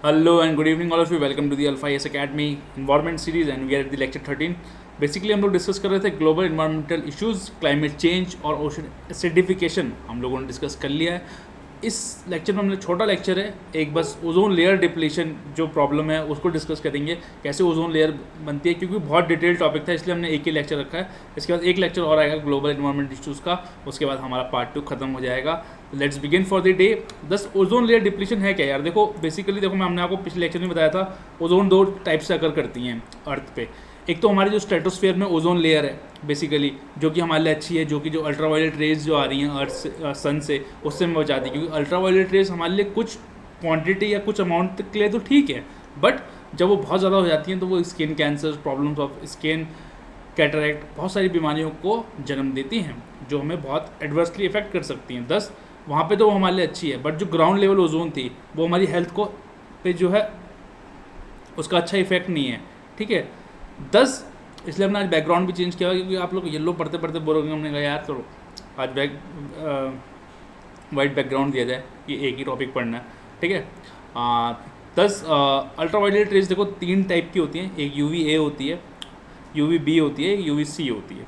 Hello and good evening all of you. Welcome to the Alpha IS Academy Environment Series and we are at the lecture 13. Basically हम लोग discuss कर रहे थे global environmental issues, climate change और ocean acidification हम लोगों ने discuss कर लिया है. इस लेक्चर में हमने छोटा लेक्चर है एक, बस ओजोन लेयर डिप्लीशन जो प्रॉब्लम है उसको डिस्कस करेंगे, कैसे ओजोन लेयर बनती है, क्योंकि बहुत डिटेल टॉपिक था इसलिए हमने एक ही लेक्चर रखा है. इसके बाद एक लेक्चर और आएगा ग्लोबल इन्वायरमेंट इश्यूज़ का, उसके बाद हमारा पार्ट 2 खत्म हो जाएगा. Let's begin for the day. दस ओजोन लेयर डिप्लीशन है क्या यार? देखो बेसिकली देखो, मैं हमने आपको पिछले लेक्चर में बताया था ओजोन दो टाइप से अकर करती हैं अर्थ पे. एक तो हमारी जो स्ट्रेटोस्फेयर में ओजोन लेयर है बेसिकली, जो कि हमारे लिए अच्छी है, जो कि जो अल्ट्रावायलेट रेज जो आ रही हैं अर्थ से, सन से, उससे हमें बचाती है. क्योंकि अल्ट्रावायलेट रेज हमारे लिए कुछ क्वांटिटी या कुछ अमाउंट तक के लिए तो ठीक है, बट जब वो बहुत ज़्यादा हो जाती हैं तो वो skin cancer, problems of skin, cataract, बहुत सारी बीमारियों को जन्म देती हैं जो हमें बहुत एडवर्सली इफेक्ट कर सकती हैं. दस वहाँ पे तो वो हमारे लिए अच्छी है, बट जो ग्राउंड लेवल ओजोन थी वो हमारी हेल्थ को पे जो है उसका अच्छा इफेक्ट नहीं है. ठीक है. 10 इसलिए हमने आज बैकग्राउंड भी चेंज किया, क्योंकि आप लोग येलो पढ़ते पढ़ते बोलोगे. हमने कहा यार चलो आज वाइट बैकग्राउंड दिया जाए, ये एक ही टॉपिक पढ़ना है. ठीक है. 10 अल्ट्रावायलेट रेज देखो 3 टाइप की होती हैं. एक UVA होती है, UVB होती है, UVC होती है.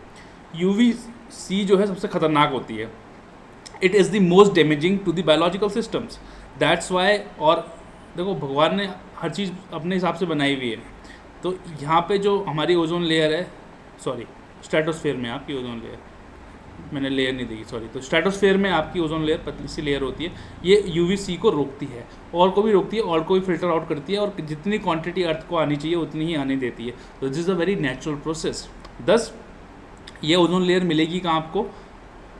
UVC जो है सबसे ख़तरनाक होती है. It is the most damaging to the biological systems. That's why. और देखो भगवान ने हर चीज़ अपने हिसाब से बनाई हुई है. तो यहाँ पे जो हमारी ओजोन लेयर है, सॉरी स्ट्रेटोस्फेयर में आपकी ओजोन लेयर, मैंने लेयर नहीं दी, सॉरी. तो स्ट्रेटोस्फेयर में आपकी ओजोन लेयर पतली सी लेयर होती है. ये UVC को रोकती है, और को भी रोकती है, और को भी फिल्टर आउट करती है, और जितनी क्वांटिटी अर्थ को आनी चाहिए उतनी ही आने देती है. तो this is a very natural process. 10 ये ओजोन लेयर मिलेगी कहाँ आपको?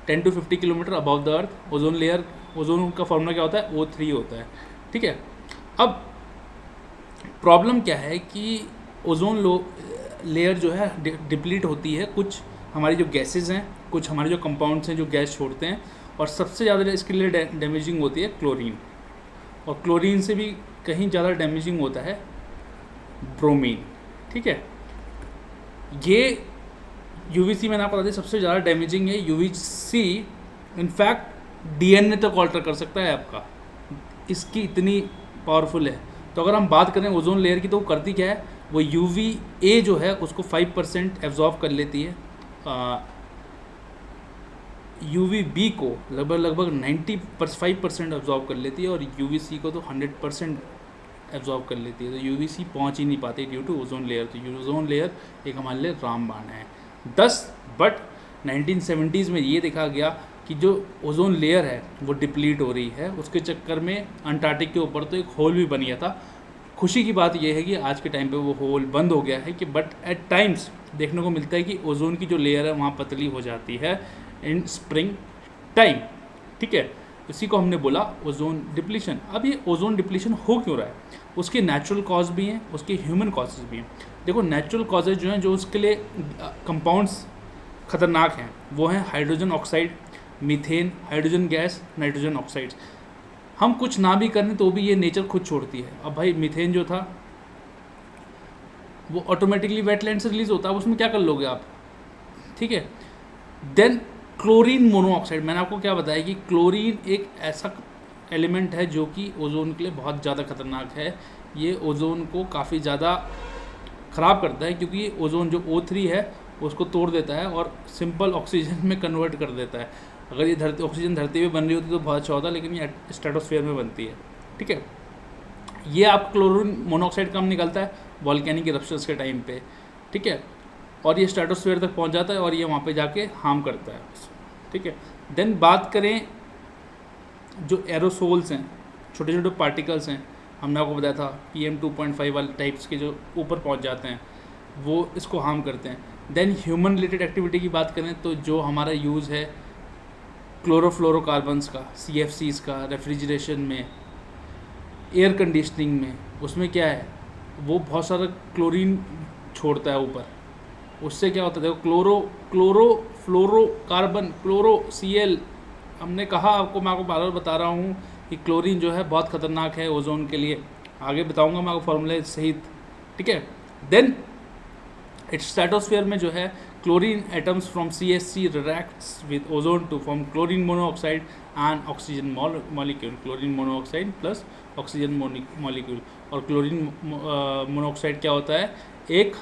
10 to 50 kilometre above the earth. Ozone layer, ozone का फॉर्मूला क्या होता है? O3 होता है. ठीक है. अब प्रॉब्लम क्या है कि ओजोन लेयर जो है डिप्लीट होती है. कुछ हमारी जो गैसेज हैं, कुछ हमारे जो कंपाउंड्स हैं जो गैस छोड़ते हैं, और सबसे ज़्यादा इसके लिए डैमेजिंग होती है क्लोरीन. और क्लोरीन से भी कहीं ज़्यादा डैमेजिंग होता है ब्रोमीन. ठीक है. ये UVC मैंने आपको बता दिया सबसे ज़्यादा डैमेजिंग है. UVC इनफैक्ट DNA तक ऑल्टर कर सकता है आपका, इसकी इतनी पावरफुल है. तो अगर हम बात करें ओजोन लेयर की, तो वो करती क्या है? वो UVA जो है उसको 5% एब्जॉर्ब कर लेती है. UVB को लगभग 95% एब्जॉर्ब कर लेती है, और UVC को तो 100% एब्जॉर्ब कर लेती है. तो UVC पहुंच ही नहीं पाती ड्यू टू ओजोन लेयर. तो ओजोन लेयर एक हमारे लिए रामबाण है. 10 बट 1970s में ये देखा गया कि जो ओजोन लेयर है वो डिप्लीट हो रही है. उसके चक्कर में अंटार्कटिक के ऊपर तो एक होल भी बन गया था. खुशी की बात यह है कि आज के टाइम पे वो होल बंद हो गया है, कि बट एट टाइम्स देखने को मिलता है कि ओजोन की जो लेयर है वहाँ पतली हो जाती है इन स्प्रिंग टाइम. ठीक है. इसी को हमने बोला ओजोन डिप्लीशन. अब ये ओजोन डिप्लीशन हो क्यों रहा है? उसके नेचुरल कॉज भी हैं, उसके ह्यूमन कॉजेज भी हैं. देखो नेचुरल कॉजेज जो हैं, जो उसके लिए कंपाउंड्स खतरनाक हैं, वो हैं hydrogen oxide, methane, hydrogen gas, nitrogen oxides. हम कुछ ना भी करें तो भी ये नेचर खुद छोड़ती है. अब भाई मीथेन जो था वो ऑटोमेटिकली वेटलैंड से रिलीज होता है, अब उसमें क्या कर लोगे आप? ठीक है. देन क्लोरीन मोनोऑक्साइड, मैंने आपको क्या बताया कि क्लोरीन एक ऐसा एलिमेंट है जो कि ओजोन के लिए बहुत ज़्यादा खतरनाक है. ये ओजोन को काफ़ी ज़्यादा ख़राब करता है, क्योंकि ओजोन जो O3 है उसको तोड़ देता है और सिंपल ऑक्सीजन में कन्वर्ट कर देता है. अगर ये ऑक्सीजन धरती पे बन रही होती तो बहुत अच्छा होता, लेकिन ये स्ट्रेटोस्फेयर में बनती है. ठीक है. ये आप क्लोरीन मोनोऑक्साइड कम निकलता है वॉल्केनिक इरप्शंस के टाइम पे. ठीक है. और ये स्ट्रेटोस्फेयर तक पहुंच जाता है और ये वहाँ पे जाके हार्म करता है. ठीक है. देन बात करें जो एरोसोल्स हैं, छोटे छोटे पार्टिकल्स हैं, हमने आपको बताया था PM2.5 वाले टाइप्स के जो ऊपर पहुँच जाते हैं वो इसको हार्म करते हैं. देन ह्यूमन रिलेटेड एक्टिविटी की बात करें तो जो हमारा यूज़ है क्लोरोफ्लोरोकार्बन्स का, CFCs का, रेफ्रिजरेशन में, एयर कंडीशनिंग में, उसमें क्या है वो बहुत सारा क्लोरीन छोड़ता है ऊपर. उससे क्या होता है? देखो क्लोरोफ्लोरोकार्बन, CL, हमने कहा आपको, मैं आपको बार बार बता रहा हूँ कि क्लोरीन जो है बहुत ख़तरनाक है ओजोन के लिए. आगे बताऊँगा मैं आपको फॉर्मूले सहित. ठीक है. देन स्ट्रेटोस्फेयर में जो है chlorine atoms from CH3 reacts with ozone to form chlorine monoxide and oxygen molecule. Chlorine monoxide plus oxygen molecule. और क्लोरीन मोनोऑक्साइड क्या होता है, एक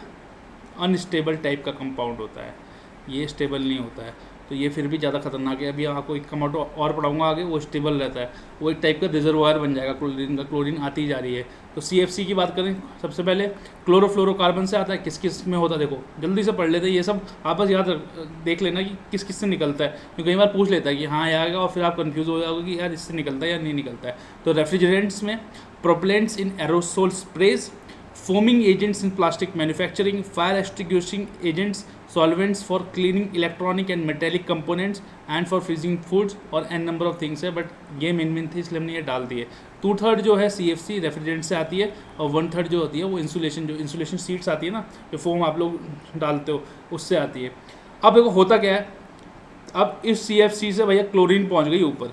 अनस्टेबल टाइप का कंपाउंड होता है, ये स्टेबल नहीं होता है, तो ये फिर भी ज़्यादा खतरनाक है। अभी आपको एक कंपाउंड और पढ़ाऊंगा आगे, वो स्टेबल रहता है, वो एक टाइप का रिजर्वायर बन जाएगा क्लोरीन का। क्लोरीन आती जा रही है। तो CFC की बात करें, सबसे पहले क्लोरोफ्लोरोकार्बन से आता है। किस किस में होता है देखो, जल्दी से पढ़ लेते हैं, ये सब आप बस याद देख लेना कि किस किस से निकलता है, क्योंकि कई बार पूछ लेता है कि हाँ ये आएगा, और फिर आप कन्फ्यूज़ हो जाओगे कि यार इससे निकलता है या नहीं निकलता है। तो रेफ्रिजरेंट्स में propellants in aerosol sprays, foaming agents in plastic manufacturing, fire extinguishing agents, solvents for cleaning electronic and metallic components and for freezing foods, और n नंबर ऑफ थिंग्स है, बट ये मेन थी इसलिए हमने ये डाल दिए। 2/3 जो है CFC रेफ्रिजरेंट से आती है, और 1/3 जो होती है वो इंसुलेशन सीट्स आती है ना, जो फोम आप लोग डालते हो उससे आती है। अब देखो होता क्या है, अब इस CFC से भैया क्लोरीन पहुँच गई ऊपर।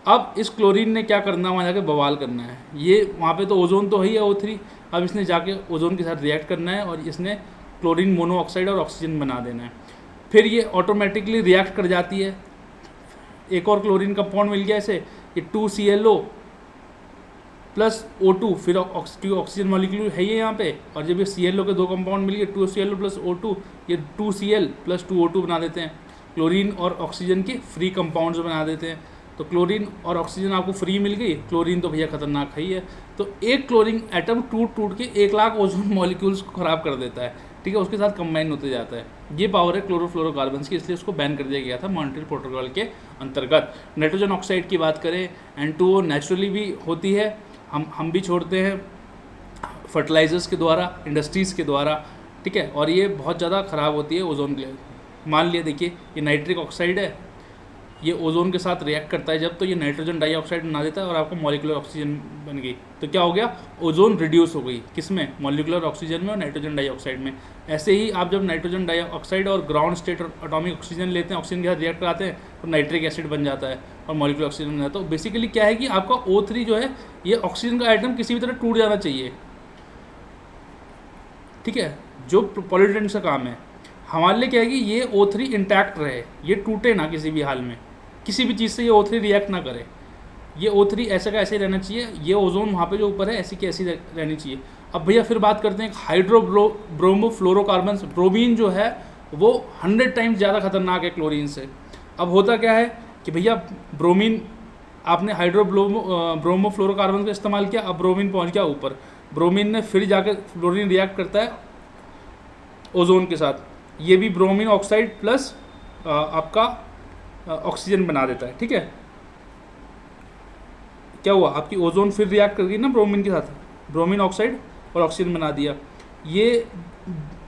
अब इस क्लोरीन ने क्या करना है, वहाँ जाके बवाल करना है। ये वहाँ पे तो ओजोन तो है ही है O3, अब इसने जाके ओजोन के साथ रिएक्ट करना है और इसने क्लोरीन मोनोऑक्साइड और ऑक्सीजन बना देना है। फिर ये ऑटोमेटिकली रिएक्ट कर जाती है, एक और क्लोरीन कंपाउंड मिल गया इसे, ये 2ClO प्लस O2, फिर ऑक्सीजन मॉलिक्यूल है ये यहाँ पे, और जब ये ClO के दो कंपाउंड मिल गए 2ClO प्लस O2, ये 2Cl प्लस 2O2 बना देते हैं, क्लोरीन और ऑक्सीजन के फ्री कंपाउंड्स बना देते हैं। तो क्लोरीन और ऑक्सीजन आपको फ्री मिल गई, क्लोरीन तो भैया खतरनाक है ही है। तो एक क्लोरीन एटम टूट के 1 लाख ओजोन मॉलिक्यूल्स को ख़राब कर देता है, ठीक है, उसके साथ कंबाइन होते जाता है। ये पावर है क्लोरोफ्लोरोकार्बन्स की, इसलिए उसको बैन कर दिया गया था मॉन्ट्रियल प्रोटोकॉल के अंतर्गत। नाइट्रोजन ऑक्साइड की बात करें, N2O नेचुरली भी होती है, हम भी छोड़ते हैं फर्टिलाइजर्स के द्वारा, इंडस्ट्रीज़ के द्वारा, ठीक है, और ये बहुत ज़्यादा ख़राब होती है ओजोन के लिए। मान लिया देखिए ये नाइट्रिक ऑक्साइड है, ये ओजोन के साथ रिएक्ट करता है जब, तो ये नाइट्रोजन डाइऑक्साइड बना देता है और आपको मॉलिकुलर ऑक्सीजन बन गई। तो क्या हो गया, ओजोन रिड्यूस हो गई, किस में, मॉलिकुलर ऑक्सीजन में और नाइट्रोजन डाइऑक्साइड में। ऐसे ही आप जब नाइट्रोजन डाइऑक्साइड और ग्राउंड स्टेट और एटॉमिक ऑक्सीजन लेते हैं, ऑक्सीजन के साथ रिएक्ट कराते हैं, तो नाइट्रिक एसिड बन जाता है और मॉलिकुलर ऑक्सीजन बन जाता है। तो बेसिकली क्या है कि आपका O3 जो है, ये ऑक्सीजन का आइटम किसी भी तरह टूट जाना चाहिए, ठीक है, जो पॉल्यूटेंट्स का काम है। हमारे लिए क्या है कि ये O3 इंटैक्ट रहे, ये टूटे ना किसी भी हाल में, किसी भी चीज़ से ये O3 रिएक्ट ना करे, ये O3 ऐसे का ऐसे ही रहना चाहिए, ये ओजोन वहाँ पे जो ऊपर है ऐसी की ऐसी रहनी चाहिए। अब भैया फिर बात करते हैं हाइड्रोब्रोमोफ्लोरोकार्बन। ब्रोमीन जो है वो 100 टाइम्स ज़्यादा खतरनाक है क्लोरीन से। अब होता क्या है कि भैया ब्रोमीन, आपने हाइड्रोब्रोमोफ्लोरोकार्बन का इस्तेमाल किया, अब ब्रोमीन पहुँच गया ऊपर, ब्रोमीन ने फिर जाकर क्लोरीन रिएक्ट करता है ओजोन के साथ, ये भी ब्रोमीन ऑक्साइड प्लस आपका ऑक्सीजन बना देता है, ठीक है। क्या हुआ, आपकी ओजोन फिर रिएक्ट कर गई ना ब्रोमीन के साथ, ब्रोमीन ऑक्साइड और ऑक्सीजन बना दिया। ये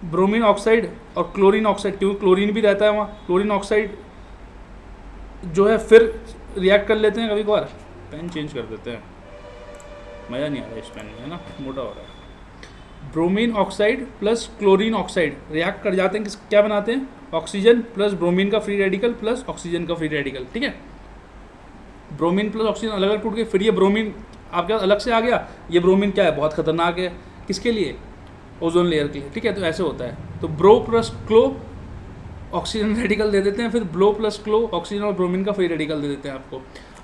ब्रोमीन ऑक्साइड और क्लोरीन ऑक्साइड, क्योंकि क्लोरीन भी रहता है वहाँ, क्लोरीन ऑक्साइड जो है फिर रिएक्ट कर लेते हैं। कभी कभार पेन चेंज कर देते हैं, मज़ा नहीं आ रहा है इस पेन में, है ना, मोटा हो रहा है। Bromine oxide plus chlorine oxide react कर जाते हैं, क्या बनाते हैं, ऑक्सीजन प्लस ब्रोमीन का फ्री रेडिकल प्लस ऑक्सीजन का फ्री रेडिकल, ठीक है। ब्रोमीन प्लस ऑक्सीजन अलग अलग टूट गए, फिर ये ब्रोमीन आपके अलग से आ गया। ये ब्रोमीन क्या है, बहुत खतरनाक है, किसके लिए, ओजोन लेयर के लिए, ठीक है। तो ऐसे होता है। तो ब्रो प्लस क्लो ऑक्सीजन रेडिकल दे देते हैं, फिर ब्लो प्लस क्लो ऑक्सीजन और ब्रोमीन का फ्री रेडिकल दे देते हैं आपको।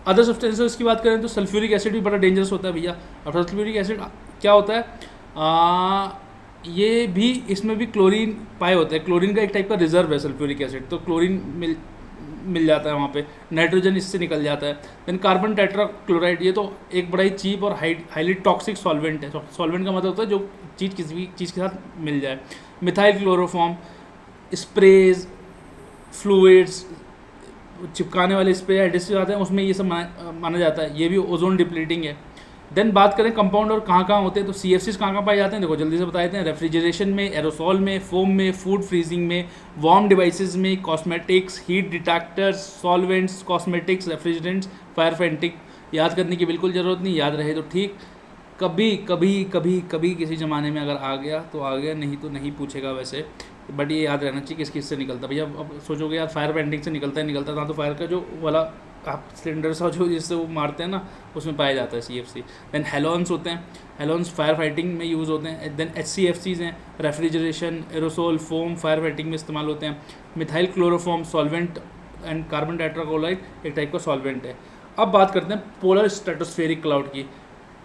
अदर सब्सटेंसेस की बात करें तो सल्फ्यूरिक एसिड भी बड़ा डेंजरस होता है भैया। अब सल्फ्यूरिक एसिड क्या होता है, ये भी, इसमें भी क्लोरीन पाए होते हैं, क्लोरीन का एक टाइप का रिजर्व है सल्फ्यूरिक एसिड, तो क्लोरीन मिल जाता है वहाँ पे, नाइट्रोजन इससे निकल जाता है। देन कार्बन टेट्राक्लोराइड, ये तो एक बड़ा ही चीप और हाईली टॉक्सिक सॉल्वेंट है। सॉल्वेंट का मतलब होता है जो चीज़ किसी भी चीज़ के साथ मिल जाए। मिथाइल क्लोरोफॉर्म, स्प्रेज, फ्लूइड्स, चिपकाने वाले स्प्रे एडिसिव आते हैं, उसमें ये सब माना जाता है, ये भी ओजोन डिप्लीटिंग है। देन बात करें कंपाउंड और कहाँ कहाँ होते हैं, तो CFCs कहाँ पाए जाते हैं, देखो जल्दी से बता देते हैं। रेफ्रिजरेशन में, एरोसोल में, फोम में, फूड फ्रीजिंग में, वार्म डिवाइसेस में, cosmetics, heat detectors, solvents, cosmetics, refrigerants, fire fighting. याद करने की बिल्कुल ज़रूरत नहीं, याद रहे तो ठीक। कभी कभी कभी कभी किसी ज़माने में अगर आ गया तो आ गया, नहीं तो नहीं पूछेगा वैसे, बट ये याद रहना चाहिए किस किस से निकलता। भैया अब सोचोगे यार फायर पेंटिंग से निकलता है, निकलता था, तो फायर का जो वाला आप सिलेंडर सा जो जिससे वो मारते हैं ना, उसमें पाया जाता है CFC। देन हेलोन्स होते हैं, हेलोन्स फायर फाइटिंग में यूज़ होते हैं। देन HCFCs हैं, refrigeration, aerosol, foam, fire fighting में इस्तेमाल होते हैं। Methyl chloroform solvent and carbon tetrachloride एक टाइप का सॉल्वेंट है। अब बात करते हैं पोलर स्ट्रेटोस्फेरिक क्लाउड की।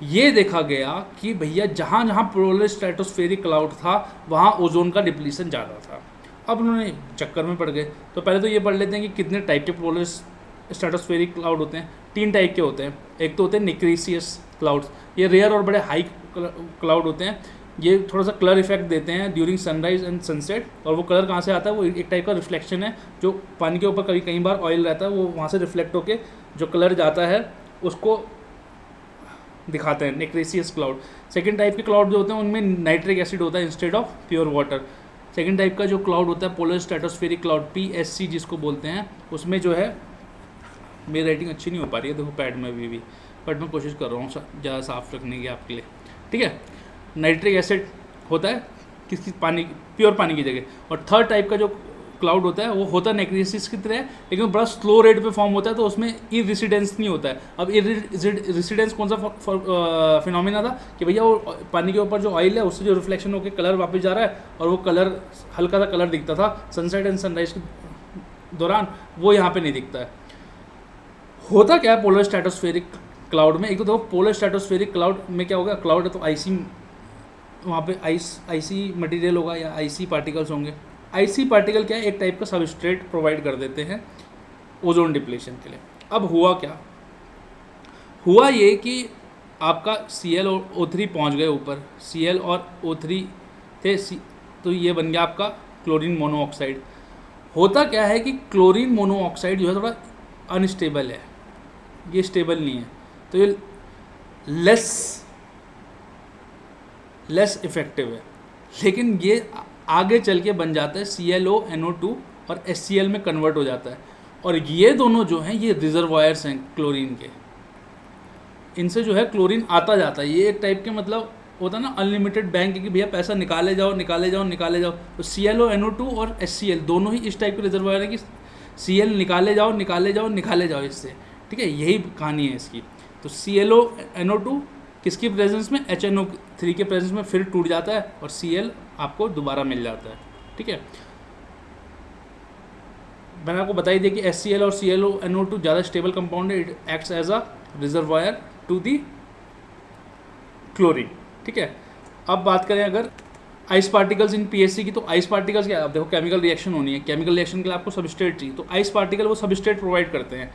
ये देखा गया कि भैया जहाँ जहाँ पोलर स्ट्रेटोस्फेरिक क्लाउड था वहाँ ओजोन का डिप्लीशन ज़्यादा था। अब उन्होंने चक्कर में पड़ गए। तो पहले तो ये पढ़ लेते हैं कि कितने टाइप के पोलर स्ट्रेटोस्फेरिक क्लाउड होते हैं। 3 टाइप के होते हैं। एक तो होते हैं निक्रीसियस क्लाउड्स, ये रेयर और बड़े हाई क्लाउड होते हैं। ये थोड़ा सा कलर इफेक्ट देते हैं ड्यूरिंग सनराइज एंड सनसेट, और वो कलर कहाँ से आता है, वो एक टाइप का रिफ्लेक्शन है जो पानी के ऊपर कई बार ऑयल रहता है, वो वहाँ से रिफ्लेक्ट होकर जो कलर जाता है उसको दिखाते हैं, निक्रीसियस क्लाउड। सेकेंड टाइप के क्लाउड जो होते हैं उनमें नाइट्रिक एसिड होता है instead of pure water. Second type का जो क्लाउड होता है पोलर स्ट्रेटोस्फेरिक क्लाउड, PSC जिसको बोलते हैं, उसमें जो है मेरी राइटिंग अच्छी नहीं हो पा रही है देखो पैड में भी, बट मैं कोशिश कर रहा हूँ ज़्यादा साफ रखने की आपके लिए, ठीक है। नाइट्रिक एसिड होता है किसकी, पानी, प्योर पानी की जगह। और थर्ड टाइप का जो क्लाउड होता है वो होता है नेक्रीसिस की तरह, लेकिन बड़ा स्लो रेट पे फॉर्म होता है, तो उसमें इरिसिडेंस नहीं होता है। अब इरिसिडेंस कौन सा फिनोमिना था कि भैया वो पानी के ऊपर जो ऑयल है उससे जो रिफ्लेक्शन होकर कलर वापस जा रहा है, और वो कलर हल्का सा कलर दिखता था सनसेट एंड सनराइज के दौरान, वो यहाँ पे नहीं दिखता है। होता क्या है पोलर स्ट्रेटोस्फेरिक क्लाउड में, एक तो देखो पोलर स्ट्रेटोस्फेरिक क्लाउड में क्या होगा, क्लाउड है तो आइसी, वहाँ पे आइसी मटेरियल होगा या आइसी पार्टिकल्स होंगे। आइसी पार्टिकल क्या है, एक टाइप का सबस्ट्रेट प्रोवाइड कर देते हैं ओजोन डिप्लीशन के लिए। अब हुआ क्या, हुआ ये कि आपका Cl और O3 पहुँच गए ऊपर, Cl और O3 थे, तो ये बन गया आपका क्लोरीन मोनोऑक्साइड। होता क्या है कि क्लोरीन मोनोऑक्साइड जो है थोड़ा अनस्टेबल है, ये स्टेबल नहीं है, तो ये लेस इफेक्टिव है, लेकिन ये आगे चल के बन जाता है ClO, NO2 और HCl में कन्वर्ट हो जाता है। और ये दोनों जो हैं ये रिजर्वायर्स हैं क्लोरीन के, इनसे जो है क्लोरीन आता जाता है। ये एक टाइप के मतलब होता है ना अनलिमिटेड बैंक कि भैया पैसा निकाले जाओ निकाले जाओ निकाले जाओ। तो ClO, NO2 और HCl दोनों ही इस टाइप के रिजर्वायर है कि Cl निकाले जाओ निकाले जाओ निकाले जाओ इससे, ठीक है, यही कहानी है इसकी। तो ClO, NO2 किसकी प्रेजेंस में, HNO3 के प्रेजेंस में फिर टूट जाता है और Cl आपको दोबारा मिल जाता है, ठीक है। मैंने आपको बताई दिया कि HCl और ClO, NO2 ज़्यादा स्टेबल कंपाउंड है, it acts as a reservoir to the chlorine, ठीक है। अब बात करें अगर आइस पार्टिकल्स इन PSC की, तो आइस पार्टिकल्स क्या, अब देखो केमिकल रिएक्शन होनी है, केमिकल रिएक्शन के लिए आपको सबस्ट्रेट चाहिए, तो आइस पार्टिकल वो सबस्ट्रेट प्रोवाइड करते हैं,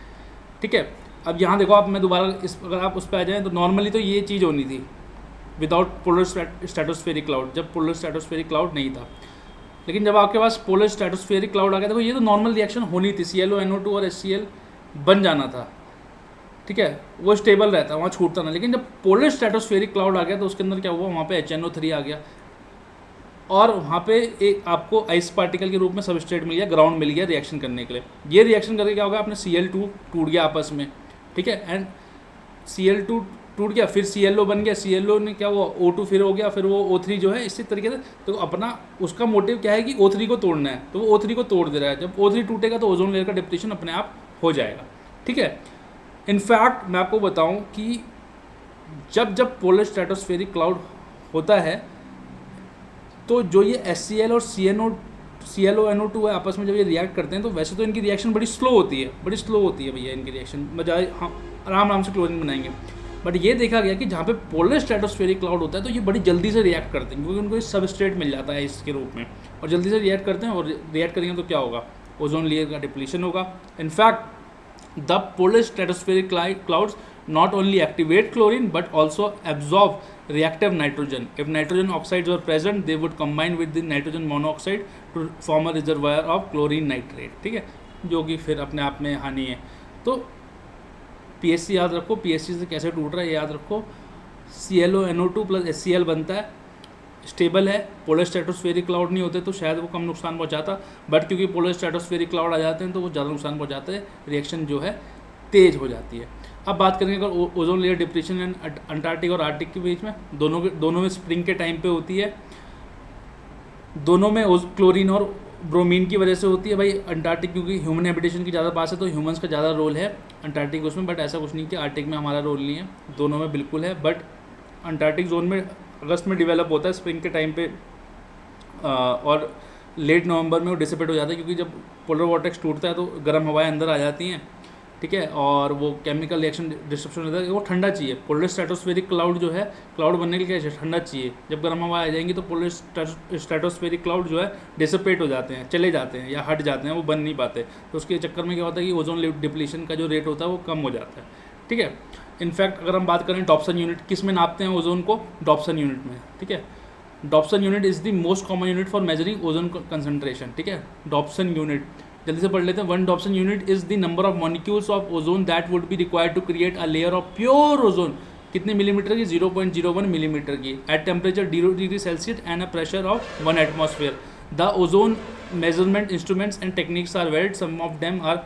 ठीक है। अब यहाँ देखो आप, मैं दोबारा अगर आप उस पर आ जाएँ तो नॉर्मली तो ये चीज़ होनी थी विदाउट पोलर स्ट्रेटोस्फेरिक क्लाउड, जब पोलर स्ट्रेटोस्फेरिक क्लाउड नहीं था। लेकिन जब आपके पास पोलर स्ट्रेटोस्फेरिक क्लाउड आ गया, देखो ये तो नॉर्मल रिएक्शन होनी थी, ClO, NO2 और HCl बन जाना था, ठीक है, वो स्टेबल रहता, वहाँ छूटता ना। लेकिन जब पोलर स्ट्रेटोस्फेरिक क्लाउड आ गया तो उसके अंदर क्या हुआ, वहाँ पे HNO3 आ गया, और वहाँ पे एक आपको आइस पार्टिकल के रूप में सबस्ट्रेट मिल गया, ग्राउंड मिल गया रिएक्शन करने के लिए। ये रिएक्शन करके क्या होगा, आपने Cl2 टूट गया आपस में, ठीक है, एंड Cl2 टूट गया, फिर ClO बन गया, ClO ने क्या हुआ, O2 फिर हो गया, फिर वो O3 जो है इसी तरीके से। तो अपना उसका मोटिव क्या है कि O3 को तोड़ना है, तो वो O3 को तोड़ दे रहा है। जब O3 टूटेगा तो ओजोन लेयर का डिप्लीशन अपने आप हो जाएगा, ठीक है। इनफैक्ट मैं आपको बताऊं कि जब पोलर स्ट्रेटोस्फेरिक क्लाउड होता है तो जो ये HCl और ClO, NO2 है आपस में जब ये रिएक्ट करते हैं, तो वैसे तो इनकी रिएक्शन बड़ी स्लो होती है भैया, इनकी रिएक्शन बजाय हाँ आराम से क्लोरीन बनाएंगे। बट ये देखा गया कि जहाँ पे पोलर स्ट्रेटोस्फेरिक क्लाउड होता है तो ये बड़ी जल्दी से रिएक्ट करते हैं, क्योंकि उनको सबस्ट्रेट मिल जाता है इसके रूप में, और जल्दी से रिएक्ट करते हैं, और रिएक्ट करेंगे तो क्या होगा, ओजोन लेयर का डिप्लीशन होगा। In fact the polar stratospheric clouds not only activate chlorine but also absorb reactive nitrogen. If nitrogen oxides were present, they would combine with the nitrogen monoxide to form a reservoir of chlorine nitrate, ठीक है, जो कि फिर अपने आप में हानि है। तो PSC याद रखो, PSC से कैसे टूट रहा है याद रखो, ClO, NO2 प्लस HCl बनता है, स्टेबल है। पोलर स्ट्रेटोस्फेरिक क्लाउड नहीं होते तो शायद वो कम नुकसान पहुँचाता, बट क्योंकि पोलर स्ट्रेटोस्फेरिक क्लाउड आ जाते हैं तो वो ज़्यादा नुकसान पहुँचाते हैं, रिएक्शन जो है तेज़ हो जाती है। अब बात करेंगे अगर ozone layer depletion and Antarctic और आर्टिक के बीच में, दोनों में स्प्रिंग के टाइम पे होती है, दोनों में क्लोरीन और ब्रोमीन की वजह से होती है भाई अंटार्कटिक, क्योंकि ह्यूमन हैबिटेशन की ज़्यादा पास है तो ह्यूमंस का ज़्यादा रोल है अंटार्कटिक उसमें, बट ऐसा कुछ नहीं कि आर्टिक में हमारा रोल नहीं है, दोनों में बिल्कुल है। बट अंटार्कटिक जोन में अगस्त में डेवलप होता है, स्प्रिंग के टाइम पे और लेट नवंबर में वो डिसिपेट हो जाता है, क्योंकि जब पोलर वॉर्टेक्स टूटता है तो गर्म हवाएं अंदर आ जाती हैं, ठीक है, और वो केमिकल रिएक्शन डिस्ट्रप्शन होता है, वो ठंडा चाहिए। पोलर स्ट्रेटोस्फेरिक क्लाउड जो है, क्लाउड बनने के लिए क्या ठंडा चाहिए, जब गर्म हवा आ जाएंगी तो पोलर स्ट्रेटोस्फेरिक क्लाउड जो है डिसिपेट हो जाते हैं, चले जाते हैं या हट जाते हैं, वो बन नहीं पाते। तो उसके चक्कर में क्या होता है कि ओजोन डिप्लीशन का जो रेट होता है वो कम हो जाता है, ठीक है। इनफैक्ट अगर हम बात करें डॉप्सन यूनिट, किस में नापते हैं ओजोन को, डॉप्सन यूनिट में, ठीक है। Dobson unit is the most common unit for measuring ozone concentration, ठीक है। डॉप्सन यूनिट जल्दी से पढ़ लेते हैं। One Dobson unit is the number of molecules of ozone that would be required to create a layer of pure ozone. कितने millimetre की, 0.01 millimetre की, at temperature 0 degree Celsius and a pressure of 1 atmosphere. The ozone measurement instruments and techniques are varied, some of them are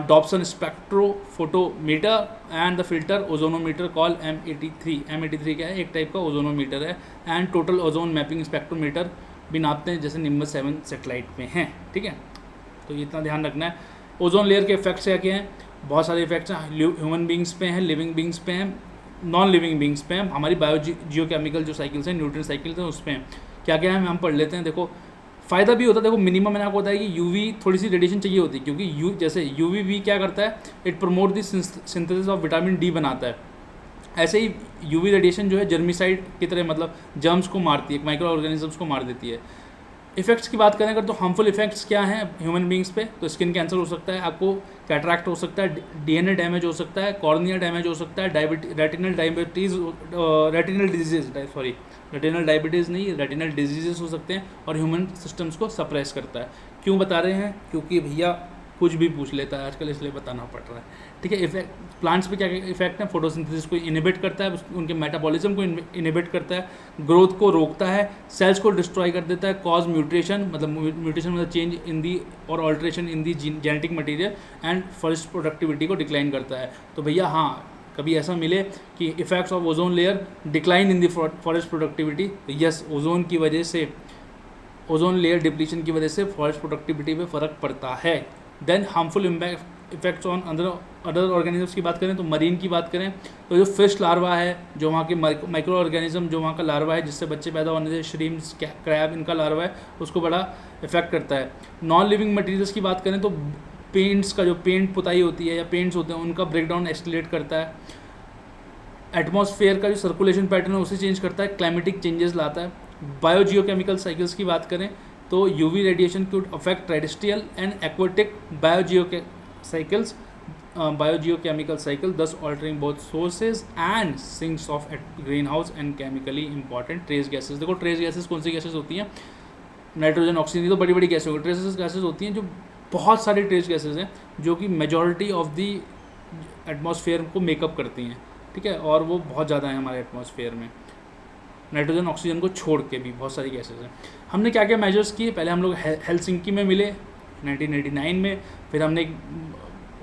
Dobson spectrophotometer and the filter ozonometer call M83। M83 क्या है, एक type का ozonometer है। And total ozone mapping spectrometer भी नापते हैं, जैसे nimbus 7 satellite में हैं, ठीक है। तो ये इतना ध्यान रखना है। ओजोन लेयर के इफेक्ट्स क्या क्या हैं, बहुत सारे इफेक्ट्स हैं, ह्यूमन बींग्स पे हैं, लिविंग बींग्स पे हैं, नॉन लिविंग बींग्स पे हैं, हमारी जियोकेमिकल जो साइकिल्स हैं, न्यूट्रिएंट साइकिल्स हैं, उस पर हैं। क्या क्या है हम पढ़ लेते हैं। देखो फ़ायदा भी होता है, देखो मिनिमम मैंने आपको बताया कि यूवी थोड़ी सी रेडिएशन चाहिए होती है, क्योंकि जैसे यूवी क्या करता है, it promote the synthesis of vitamin D बनाता है। ऐसे ही यूवी रेडिएशन जो है जर्मिसाइड की तरह, मतलब जर्म्स को मारती है, माइक्रो ऑर्गेनिजम्स को मार देती है। इफेक्ट्स की बात करें अगर, तो हार्मफुल इफेक्ट्स क्या हैं ह्यूमन बींग्स पे, तो स्किन कैंसर हो सकता है, आपको कैटरैक्ट हो सकता है, डीएनए डैमेज हो सकता है, कॉर्निया डैमेज हो सकता है, रेटिनल डिजीजेस हो सकते हैं, और ह्यूमन सिस्टम्स को सप्रेस करता है। क्यों बता रहे हैं, क्योंकि भैया कुछ भी पूछ लेता है आजकल, इसलिए बताना पड़ रहा है, ठीक है। इफेक्ट प्लांट्स पे क्या क्या इफेक्ट है, फोटोसिंथेसिस को इनहिबिट करता है, उनके मेटाबॉलिज्म को इनहिबिट करता है, ग्रोथ को रोकता है, सेल्स को डिस्ट्रॉय कर देता है, कॉज म्यूटेशन मतलब चेंज इन दी और alteration in the genetic material, and forest productivity को डिक्लाइन करता है। तो भैया हाँ, कभी ऐसा मिले कि effects of ozone layer decline in the forest productivity, तो यस, ओजोन की वजह से, ओजोन लेयर डिप्लीशन की वजह से फॉरेस्ट प्रोडक्टिविटी पे फ़र्क पड़ता है। Then harmful effects on other organisms की बात करें, तो मरीन की बात करें तो जो फिश लार्वा है, जो वहाँ के माइक्रो ऑर्गेनिज्म, जो वहाँ का लार्वा है जिससे बच्चे पैदा होने से, श्रिम्प्स, क्रैब, इनका लार्वा है, उसको बड़ा इफेक्ट करता है। नॉन लिविंग मटेरियल्स की बात करें तो पेंट्स का, जो पेंट पुताई होती है या पेंट्स होते हैं, उनका ब्रेकडाउन एक्सलेट करता है। एटमॉस्फेयर का जो सर्कुलेशन पैटर्न है उसे चेंज करता है, क्लाइमेटिक चेंजेस लाता है। बायोजियोकेमिकल साइकिल्स की बात करें तो UV radiation could affect terrestrial and aquatic biogeochemical cycle, thus altering both sources and sinks of greenhouse and chemically important trace gases। देखो ट्रेस गैसेस कौन सी गैसेस होती हैं, नाइट्रोजन, ऑक्सीजन, तो बड़ी बड़ी गैसें होती हैं। ट्रेस गैसेस होती हैं जो बहुत सारी ट्रेस गैसेस हैं जो कि मेजॉरिटी ऑफ दी एटमॉस्फेयर को मेकअप करती हैं, ठीक है, और वो बहुत ज़्यादा है हमारे एटमॉस्फेयर में, नाइट्रोजन ऑक्सीजन को छोड़ के भी बहुत सारी गैसेस हैं। हमने क्या क्या मेजर्स किए, पहले हम लोग हेलसिंकी में मिले 1989 में, फिर हमने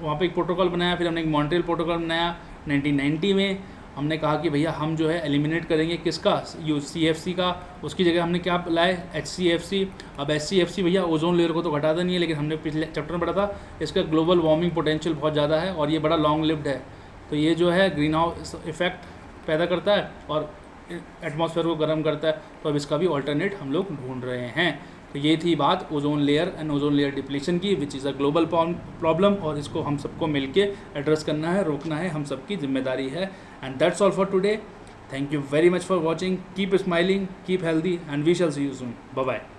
वहाँ पे एक प्रोटोकॉल बनाया, फिर हमने एक मॉन्ट्रियल प्रोटोकॉल बनाया 1990 में। हमने कहा कि भैया हम जो है एलिमिनेट करेंगे किसका, CFC का, उसकी जगह हमने क्या लाए, HCFC। अब HCFC भैया ओजोन लेयर को तो घटाता नहीं है, लेकिन हमने पिछले चैप्टर में पढ़ा था इसका ग्लोबल वार्मिंग पोटेंशियल बहुत ज़्यादा है और ये बड़ा लॉन्ग लिव्ड है, तो ये जो है ग्रीन हाउस इफेक्ट पैदा करता है और एटमॉस्फेयर को गर्म करता है। तो अब इसका भी ऑल्टरनेट हम लोग ढूंढ रहे हैं। तो ये थी बात ozone layer and ozone layer depletion की, which is a global problem, और इसको हम सबको मिलके एड्रेस करना है, रोकना है, हम सबकी जिम्मेदारी है। And that's all for today. Thank you very much for watching, keep smiling, keep healthy, and we shall see you soon. Bye bye.